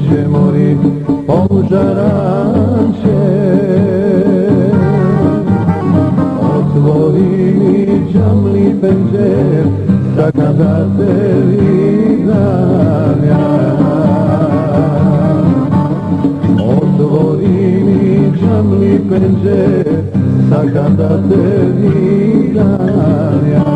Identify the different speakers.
Speaker 1: će mori požaranče. Otvori mi džamli penđer, čakam da te vidim ja. Otvori mi džamli penđer, čakam da te vidim ja.